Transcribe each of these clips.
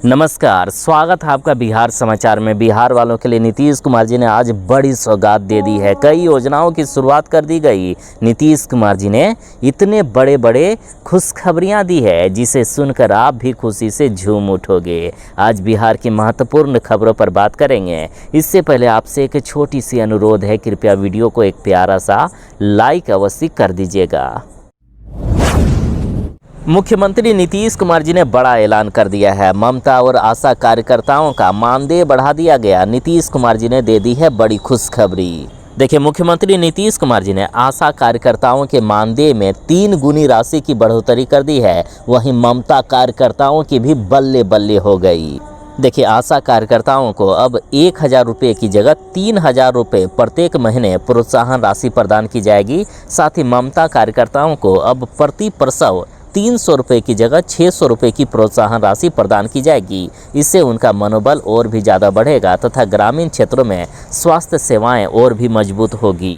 नमस्कार, स्वागत है आपका बिहार समाचार में। बिहार वालों के लिए नीतीश कुमार जी ने आज बड़ी सौगात दे दी है। कई योजनाओं की शुरुआत कर दी गई। नीतीश कुमार जी ने इतने बड़े बड़े खुशखबरियां दी है जिसे सुनकर आप भी खुशी से झूम उठोगे। आज बिहार की महत्वपूर्ण खबरों पर बात करेंगे। इससे पहले आपसे एक छोटी सी अनुरोध है, कृपया वीडियो को एक प्यारा सा लाइक अवश्य कर दीजिएगा। मुख्यमंत्री नीतीश कुमार जी ने बड़ा ऐलान कर दिया है। ममता और आशा कार्यकर्ताओं का मानदेय बढ़ा दिया गया। नीतीश कुमार जी ने दे दी है बड़ी खुशखबरी। देखिए, मुख्यमंत्री नीतीश कुमार जी ने आशा कार्यकर्ताओं के मानदेय में 3 गुनी राशि की बढ़ोतरी कर दी है। वहीं ममता कार्यकर्ताओं की भी बल्ले बल्ले हो गई। देखिए, आशा कार्यकर्ताओं को अब 1,000 रुपये की जगह 3,000 रुपये प्रत्येक महीने प्रोत्साहन राशि प्रदान की जाएगी। साथ ही ममता कार्यकर्ताओं को अब प्रति प्रसव 300 रुपये की जगह 600 रुपये की प्रोत्साहन राशि प्रदान की जाएगी। इससे उनका मनोबल और भी ज़्यादा बढ़ेगा तथा ग्रामीण क्षेत्रों में स्वास्थ्य सेवाएं और भी मजबूत होगी।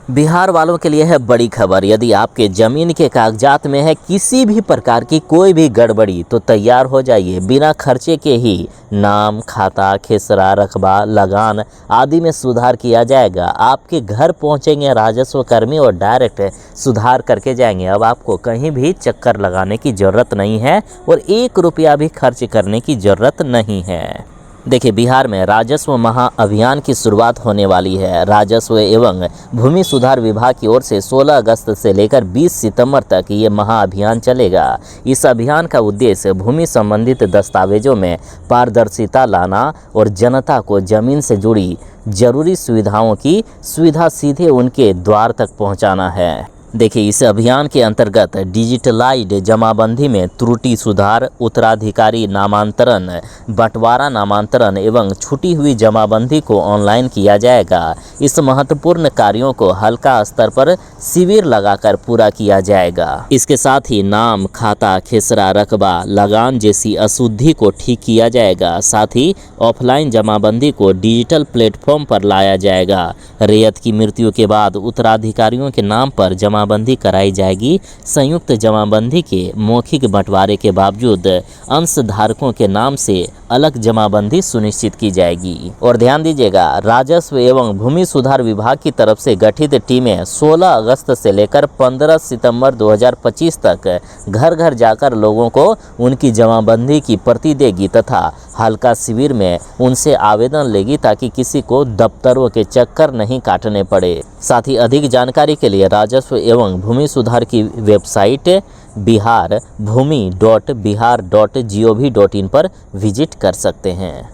बिहार वालों के लिए है बड़ी खबर। यदि आपके ज़मीन के कागजात में है किसी भी प्रकार की कोई भी गड़बड़ी तो तैयार हो जाइए। बिना खर्चे के ही नाम, खाता, खेसरा, रकबा, लगान आदि में सुधार किया जाएगा। आपके घर पहुंचेंगे राजस्व कर्मी और डायरेक्ट सुधार करके जाएंगे। अब आपको कहीं भी चक्कर लगाने की ज़रूरत नहीं है और 1 रुपया भी खर्च करने की ज़रूरत नहीं है। देखिए, बिहार में राजस्व महाअभियान की शुरुआत होने वाली है। राजस्व एवं भूमि सुधार विभाग की ओर से 16 अगस्त से लेकर 20 सितंबर तक ये महाअभियान चलेगा। इस अभियान का उद्देश्य भूमि संबंधित दस्तावेजों में पारदर्शिता लाना और जनता को जमीन से जुड़ी जरूरी सुविधाओं की सुविधा सीधे उनके द्वार तक पहुंचाना है। देखिए, इस अभियान के अंतर्गत डिजिटलाइज्ड जमाबंदी में त्रुटि सुधार, उत्तराधिकारी नामांतरण, बंटवारा नामांतरण एवं छूटी हुई जमाबंदी को ऑनलाइन किया जाएगा। इस महत्वपूर्ण कार्यों को हल्का स्तर पर शिविर लगाकर पूरा किया जाएगा। इसके साथ ही नाम, खाता, खेसरा, रकबा, लगान जैसी अशुद्धि को ठीक किया जाएगा। साथ ही ऑफलाइन जमाबंदी को डिजिटल प्लेटफॉर्म पर लाया जाएगा। रैयत की मृत्यु के बाद उत्तराधिकारियों के नाम पर जमाबंदी कराई जाएगी। संयुक्त जमाबंदी के मौखिक बंटवारे के बावजूद अंशधारकों के नाम से अलग जमाबंदी सुनिश्चित की जाएगी। और ध्यान दीजिएगा, राजस्व एवं भूमि सुधार विभाग की तरफ से गठित टीमें 16 अगस्त से लेकर 15 सितंबर 2025 तक घर घर जाकर लोगों को उनकी जमाबंदी की प्रति देगी तथा हल्का शिविर में उनसे आवेदन लेगी ताकि किसी को दफ्तरों के चक्कर नहीं काटने पड़े। साथ ही अधिक जानकारी के लिए राजस्व एवं भूमि सुधार की वेबसाइट biharbhumi.bihar.gov.in पर विजिट कर सकते हैं।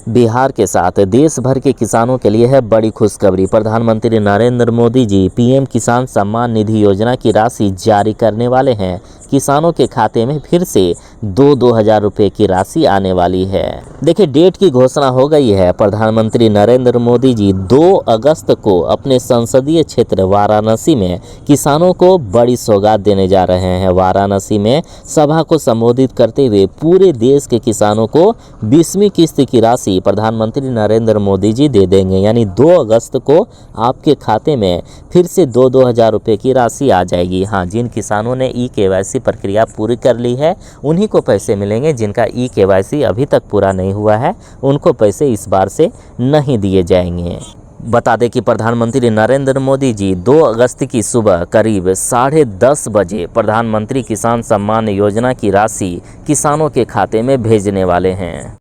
बिहार के साथ देश भर के किसानों के लिए है बड़ी खुशखबरी। प्रधानमंत्री नरेंद्र मोदी जी पीएम किसान सम्मान निधि योजना की राशि जारी करने वाले हैं। किसानों के खाते में फिर से 2,000 रुपये की राशि आने वाली है। देखिए, डेट की घोषणा हो गई है। प्रधानमंत्री नरेंद्र मोदी जी 2 अगस्त को अपने संसदीय क्षेत्र वाराणसी में किसानों को बड़ी सौगात देने जा रहे हैं। वाराणसी में सभा को संबोधित करते हुए पूरे देश के किसानों को 20वीं किस्त की राशि प्रधानमंत्री नरेंद्र मोदी जी दे देंगे। यानी 2 अगस्त को आपके खाते में फिर से 2,000 रुपये की राशि आ जाएगी। हाँ, जिन किसानों ने KYC प्रक्रिया पूरी कर ली है उन्हीं को पैसे मिलेंगे। जिनका KYC अभी तक पूरा नहीं हुआ है उनको पैसे इस बार से नहीं दिए जाएंगे। बता दें कि प्रधानमंत्री नरेंद्र मोदी जी 2 अगस्त की सुबह करीब 10:30 बजे प्रधानमंत्री किसान सम्मान योजना की राशि किसानों के खाते में भेजने वाले हैं।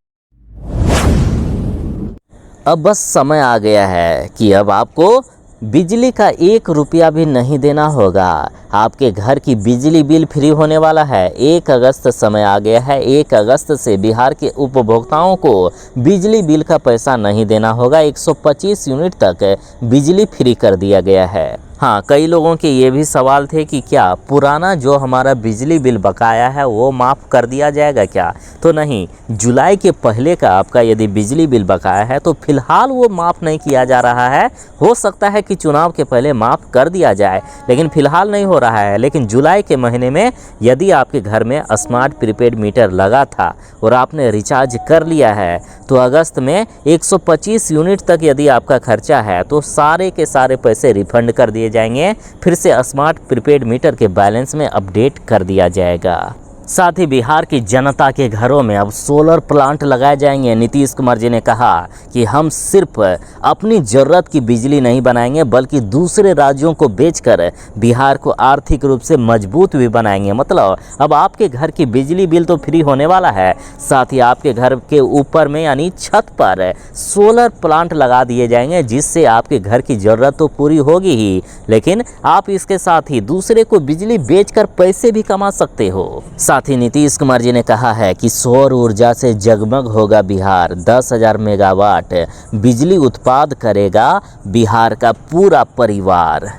अब बस समय आ गया है कि अब आपको बिजली का 1 रुपया भी नहीं देना होगा। आपके घर की बिजली बिल फ्री होने वाला है। 1 अगस्त समय आ गया है। 1 अगस्त से बिहार के उपभोक्ताओं को बिजली बिल का पैसा नहीं देना होगा। 125 यूनिट तक बिजली फ्री कर दिया गया है। हाँ, कई लोगों के ये भी सवाल थे कि क्या पुराना जो हमारा बिजली बिल बकाया है वो माफ़ कर दिया जाएगा क्या? तो नहीं, जुलाई के पहले का आपका यदि बिजली बिल बकाया है तो फिलहाल वो माफ़ नहीं किया जा रहा है। हो सकता है कि चुनाव के पहले माफ़ कर दिया जाए, लेकिन फिलहाल नहीं हो रहा है। लेकिन जुलाई के महीने में यदि आपके घर में स्मार्ट प्रीपेड मीटर लगा था और आपने रिचार्ज कर लिया है तो अगस्त में 125 यूनिट तक यदि आपका खर्चा है तो सारे के सारे पैसे रिफंड कर दिए दिए जाएंगे, फिर से स्मार्ट प्रीपेड मीटर के बैलेंस में अपडेट कर दिया जाएगा। साथ ही बिहार की जनता के घरों में अब सोलर प्लांट लगाए जाएंगे। नीतीश कुमार जी ने कहा कि हम सिर्फ अपनी ज़रूरत की बिजली नहीं बनाएंगे बल्कि दूसरे राज्यों को बेचकर बिहार को आर्थिक रूप से मजबूत भी बनाएंगे। मतलब अब आपके घर की बिजली बिल तो फ्री होने वाला है, साथ ही आपके घर के ऊपर में यानी छत पर सोलर प्लांट लगा दिए जाएंगे, जिससे आपके घर की ज़रूरत तो पूरी होगी ही, लेकिन आप इसके साथ ही दूसरे को बिजली बेचकर पैसे भी कमा सकते हो। साथ ही नीतीश कुमार जी ने कहा है कि सौर ऊर्जा से जगमग होगा बिहार। 10,000 मेगावाट बिजली उत्पाद करेगा बिहार का पूरा परिवार।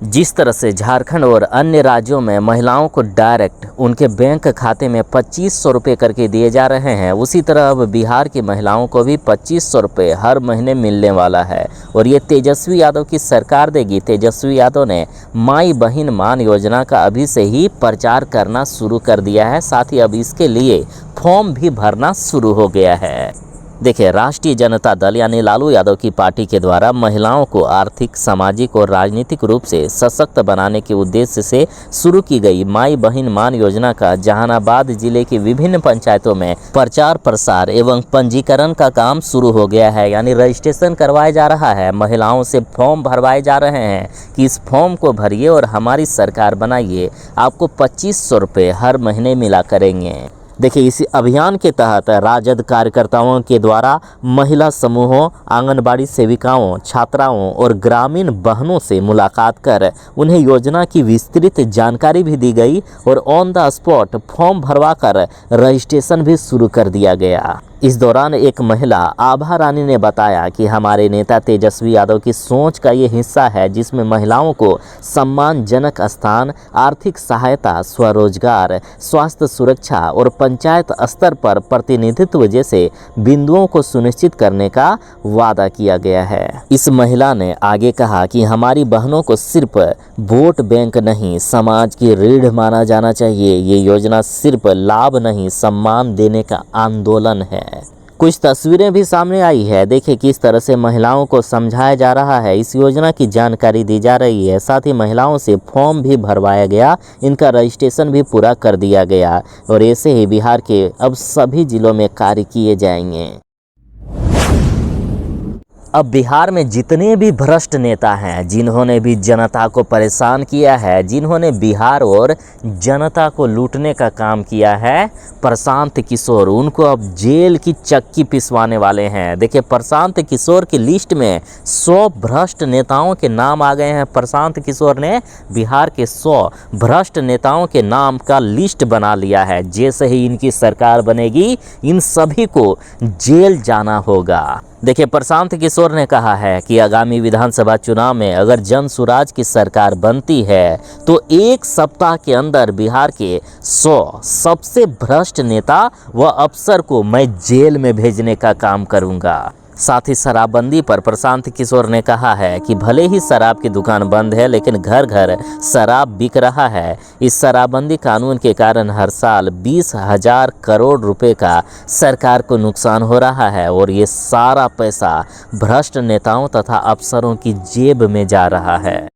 जिस तरह से झारखंड और अन्य राज्यों में महिलाओं को डायरेक्ट उनके बैंक खाते में 2500 रुपये करके दिए जा रहे हैं, उसी तरह अब बिहार की महिलाओं को भी 2500 रुपये हर महीने मिलने वाला है और ये तेजस्वी यादव की सरकार देगी। तेजस्वी यादव ने माई बहन मान योजना का अभी से ही प्रचार करना शुरू कर दिया है, साथ ही अब इसके लिए फॉर्म भी भरना शुरू हो गया है। देखिए, राष्ट्रीय जनता दल यानी लालू यादव की पार्टी के द्वारा महिलाओं को आर्थिक, सामाजिक और राजनीतिक रूप से सशक्त बनाने के उद्देश्य से शुरू की गई माई बहन मान योजना का जहानाबाद जिले की विभिन्न पंचायतों में प्रचार प्रसार एवं पंजीकरण का काम शुरू हो गया है। यानी रजिस्ट्रेशन करवाया जा रहा है, महिलाओं से फॉर्म भरवाए जा रहे हैं कि इस फॉर्म को भरिए और हमारी सरकार बनाइए, आपको 2500 रुपये हर महीने मिला करेंगे। देखिए, इस अभियान के तहत राजद कार्यकर्ताओं के द्वारा महिला समूहों, आंगनबाड़ी सेविकाओं, छात्राओं और ग्रामीण बहनों से मुलाकात कर उन्हें योजना की विस्तृत जानकारी भी दी गई और ऑन द स्पॉट फॉर्म भरवाकर रजिस्ट्रेशन भी शुरू कर दिया गया। इस दौरान एक महिला आभा रानी ने बताया कि हमारे नेता तेजस्वी यादव की सोच का ये हिस्सा है, जिसमें महिलाओं को सम्मानजनक स्थान, आर्थिक सहायता, स्वरोजगार, स्वास्थ्य सुरक्षा और पंचायत स्तर पर प्रतिनिधित्व जैसे बिंदुओं को सुनिश्चित करने का वादा किया गया है। इस महिला ने आगे कहा कि हमारी बहनों को सिर्फ वोट बैंक नहीं, समाज की रीढ़ माना जाना चाहिए। ये योजना सिर्फ लाभ नहीं, सम्मान देने का आंदोलन है। कुछ तस्वीरें भी सामने आई है। देखिए किस तरह से महिलाओं को समझाया जा रहा है, इस योजना की जानकारी दी जा रही है, साथ ही महिलाओं से फॉर्म भी भरवाया गया, इनका रजिस्ट्रेशन भी पूरा कर दिया गया और ऐसे ही बिहार के अब सभी जिलों में कार्य किए जाएंगे। अब बिहार में जितने भी भ्रष्ट नेता हैं, जिन्होंने भी जनता को परेशान किया है, जिन्होंने बिहार और जनता को लूटने का काम किया है, प्रशांत किशोर उनको अब जेल की चक्की पिसवाने वाले हैं। देखिए, प्रशांत किशोर की लिस्ट में 100 भ्रष्ट नेताओं के नाम आ गए हैं। प्रशांत किशोर ने बिहार के 100 भ्रष्ट नेताओं के नाम का लिस्ट बना लिया है। जैसे ही इनकी सरकार बनेगी, इन सभी को जेल जाना होगा। देखिए, प्रशांत किशोर ने कहा है कि आगामी विधानसभा चुनाव में अगर जन सुराज की सरकार बनती है तो 1 सप्ताह के अंदर बिहार के 100 सबसे भ्रष्ट नेता व अफसर को मैं जेल में भेजने का काम करूंगा। साथ ही शराबबंदी पर प्रशांत किशोर ने कहा है कि भले ही शराब की दुकान बंद है, लेकिन घर घर शराब बिक रहा है। इस शराबबंदी कानून के कारण हर साल 20,000 करोड़ रुपए का सरकार को नुकसान हो रहा है और ये सारा पैसा भ्रष्ट नेताओं तथा अफसरों की जेब में जा रहा है।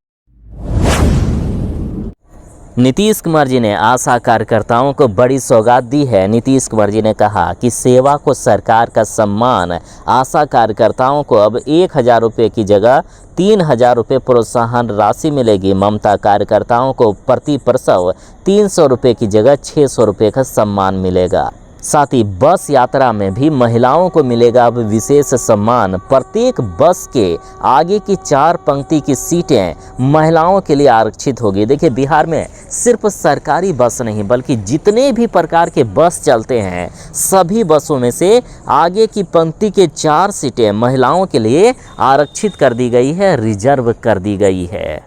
नीतीश कुमार जी ने आशा कार्यकर्ताओं को बड़ी सौगात दी है। नीतीश कुमार जी ने कहा कि सेवा को सरकार का सम्मान। आशा कार्यकर्ताओं को अब 1,000 रुपये की जगह 3,000 रुपये प्रोत्साहन राशि मिलेगी। ममता कार्यकर्ताओं को प्रति प्रसव 300 रुपये की जगह 600 रुपये का सम्मान मिलेगा। साथ ही बस यात्रा में भी महिलाओं को मिलेगा अब विशेष सम्मान। प्रत्येक बस के आगे की 4 पंक्ति की सीटें महिलाओं के लिए आरक्षित होगी। देखिए, बिहार में सिर्फ सरकारी बस नहीं बल्कि जितने भी प्रकार के बस चलते हैं, सभी बसों में से आगे की पंक्ति के 4 सीटें महिलाओं के लिए आरक्षित कर दी गई है, रिजर्व कर दी गई है।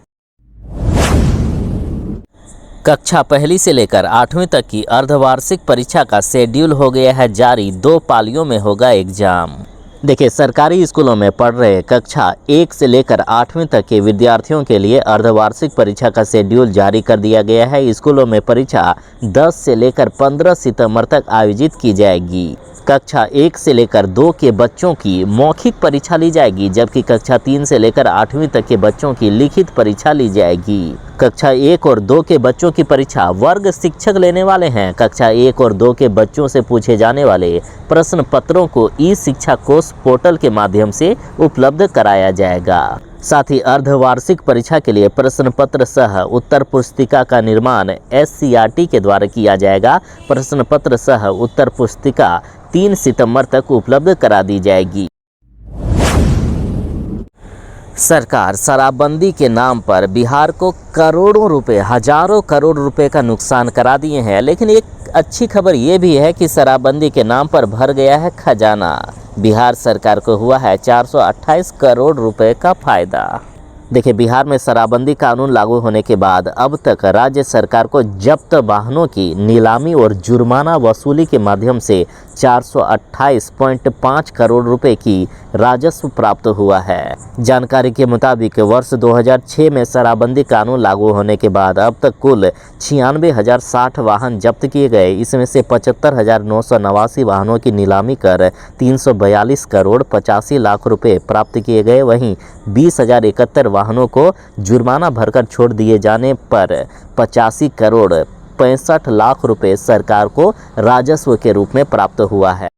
कक्षा पहली से लेकर 8वीं तक की अर्धवार्षिक परीक्षा का शेड्यूल हो गया है जारी। 2 पालियों में होगा एग्जाम। देखिए, सरकारी स्कूलों में पढ़ रहे कक्षा 1 से लेकर 8वीं तक के विद्यार्थियों के लिए अर्धवार्षिक परीक्षा का शेड्यूल जारी कर दिया गया है। स्कूलों में परीक्षा 10 से लेकर 15 सितंबर तक आयोजित की जाएगी। कक्षा 1 से लेकर 2 के बच्चों की मौखिक परीक्षा ली जाएगी, जबकि कक्षा 3 से लेकर 8वीं तक के बच्चों की लिखित परीक्षा ली जाएगी। कक्षा 1 और 2 के बच्चों की परीक्षा वर्ग शिक्षक लेने वाले हैं। कक्षा 1 और 2 के बच्चों से पूछे जाने वाले प्रश्न पत्रों को ई शिक्षा कोष पोर्टल के माध्यम से उपलब्ध कराया जाएगा। साथ ही अर्धवार्षिक परीक्षा के लिए प्रश्न पत्र सह उत्तर पुस्तिका का निर्माण SCRT के द्वारा किया जाएगा। प्रश्न पत्र सह उत्तर पुस्तिका 3 सितंबर तक उपलब्ध करा दी जाएगी। सरकार शराबबंदी के नाम पर बिहार को करोड़ों रुपए, हजारों करोड़ रुपए का नुकसान करा दिए हैं। लेकिन एक अच्छी खबर ये भी है कि शराबबंदी के नाम पर भर गया है खजाना। बिहार सरकार को हुआ है 428 करोड़ रुपए का फायदा। देखिए, बिहार में शराबबंदी कानून लागू होने के बाद अब तक राज्य सरकार को जब्त वाहनों की नीलामी और जुर्माना वसूली के माध्यम से 428.5 करोड़ रुपए की राजस्व प्राप्त हुआ है। जानकारी के मुताबिक वर्ष 2006 में शराबबंदी कानून लागू होने के बाद अब तक कुल 96,060 वाहन जब्त किए गए। इसमें से 75,989 वाहनों की नीलामी कर 342 करोड़ 85 लाख रुपए प्राप्त किए गए। वहीं 20,071 वाहनों को जुर्माना भरकर छोड़ दिए जाने पर 85 करोड़ 65 लाख रुपए सरकार को राजस्व के रूप में प्राप्त हुआ है।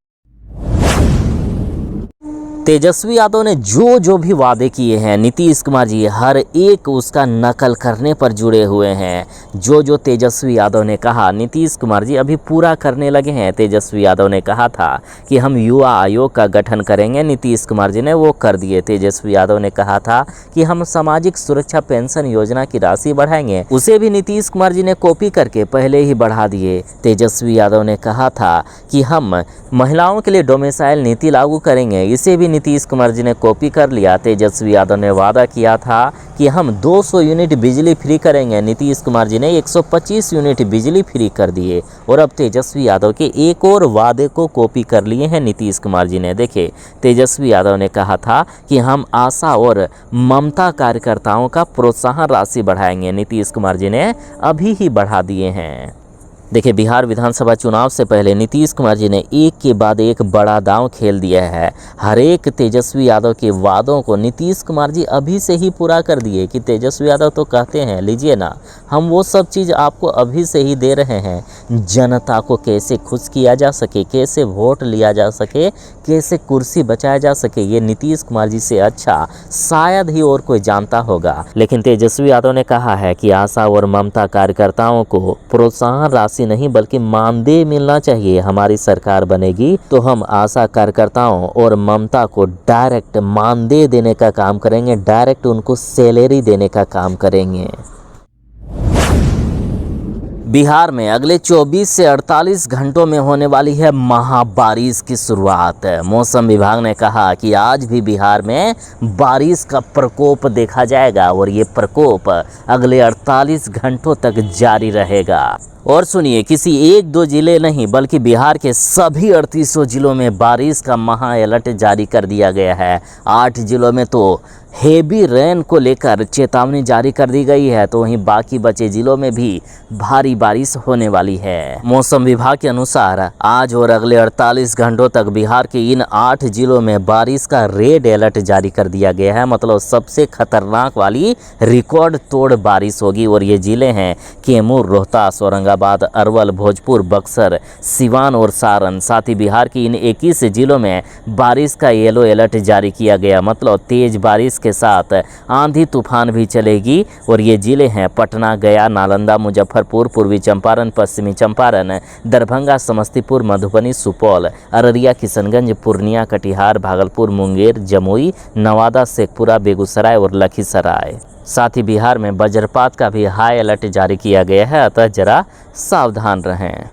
तेजस्वी यादव ने जो भी वादे किए हैं, नीतीश कुमार जी हर एक उसका नकल करने पर जुड़े हुए हैं। जो तेजस्वी यादव ने कहा, नीतीश कुमार जी अभी पूरा करने लगे हैं। तेजस्वी यादव ने कहा था कि हम युवा आयोग का गठन करेंगे, नीतीश कुमार जी ने वो कर दिए। तेजस्वी यादव ने कहा था कि हम सामाजिक सुरक्षा पेंशन योजना की राशि बढ़ाएंगे, उसे भी नीतीश कुमार जी ने कॉपी करके पहले ही बढ़ा दिए। तेजस्वी यादव ने कहा था कि हम महिलाओं के लिए डोमिसाइल नीति लागू करेंगे, इसे भी नीतीश कुमार जी ने कॉपी कर लिया। तेजस्वी यादव ने वादा किया था कि हम 200 यूनिट बिजली फ्री करेंगे, नीतीश कुमार जी ने 125 यूनिट बिजली फ्री कर दिए। और अब तेजस्वी यादव के एक और वादे को कॉपी कर लिए हैं नीतीश कुमार जी ने। देखिए, तेजस्वी यादव ने कहा था कि हम आशा और ममता कार्यकर्ताओं का प्रोत्साहन राशि बढ़ाएंगे, नीतीश कुमार जी ने अभी ही बढ़ा दिए हैं। देखिए, बिहार विधानसभा चुनाव से पहले नीतीश कुमार जी ने एक के बाद एक बड़ा दांव खेल दिया है। हर एक तेजस्वी यादव के वादों को नीतीश कुमार जी अभी से ही पूरा कर दिए कि तेजस्वी यादव तो कहते हैं लीजिए ना, हम वो सब चीज़ आपको अभी से ही दे रहे हैं। जनता को कैसे खुश किया जा सके, कैसे वोट लिया जा सके, कैसे कुर्सी बचाया जा सके, ये नीतीश कुमार जी से अच्छा शायद ही और कोई जानता होगा। लेकिन तेजस्वी यादव ने कहा है कि आशा और ममता कार्यकर्ताओं को प्रोत्साहन राशि नहीं बल्कि मानदेय मिलना चाहिए। हमारी सरकार बनेगी तो हम आशा कार्यकर्ताओं और ममता को डायरेक्ट मानदेय देने का काम करेंगे, डायरेक्ट उनको सैलरी देने का काम करेंगे। बिहार में अगले 24 से 48 घंटों में होने वाली है महाबारिश की शुरुआत। मौसम विभाग ने कहा कि आज भी बिहार में बारिश का प्रकोप देखा जाएगा और ये प्रकोप अगले 48 घंटों तक जारी रहेगा। और सुनिए, किसी एक दो जिले नहीं बल्कि बिहार के सभी 38 जिलों में बारिश का महा अलर्ट जारी कर दिया गया है। 8 जिलों में तो हेवी रेन को लेकर चेतावनी जारी कर दी गई है, तो वहीं बाकी बचे जिलों में भी भारी बारिश होने वाली है। मौसम विभाग के अनुसार आज और अगले 48 घंटों तक बिहार के इन 8 जिलों में बारिश का रेड अलर्ट जारी कर दिया गया है। मतलब सबसे खतरनाक वाली रिकॉर्ड तोड़ बारिश होगी। और ये जिले हैं कैमूर, रोहतास, औरंगाबाद, अरवल, भोजपुर, बक्सर, सिवान और सारण। साथ ही बिहार की इन 21 जिलों में बारिश का येलो अलर्ट जारी किया गया। मतलब तेज बारिश के साथ आंधी तूफान भी चलेगी। और ये जिले हैं पटना, गया, नालंदा, मुजफ्फरपुर, पूर्वी चंपारण, पश्चिमी चंपारण, दरभंगा, समस्तीपुर, मधुबनी, सुपौल, अररिया, किशनगंज, पूर्णिया, कटिहार, भागलपुर, मुंगेर, जमुई, नवादा, शेखपुरा, बेगूसराय और लखीसराय। साथ ही बिहार में वज्रपात का भी हाई अलर्ट जारी किया गया है, अतः जरा सावधान रहें।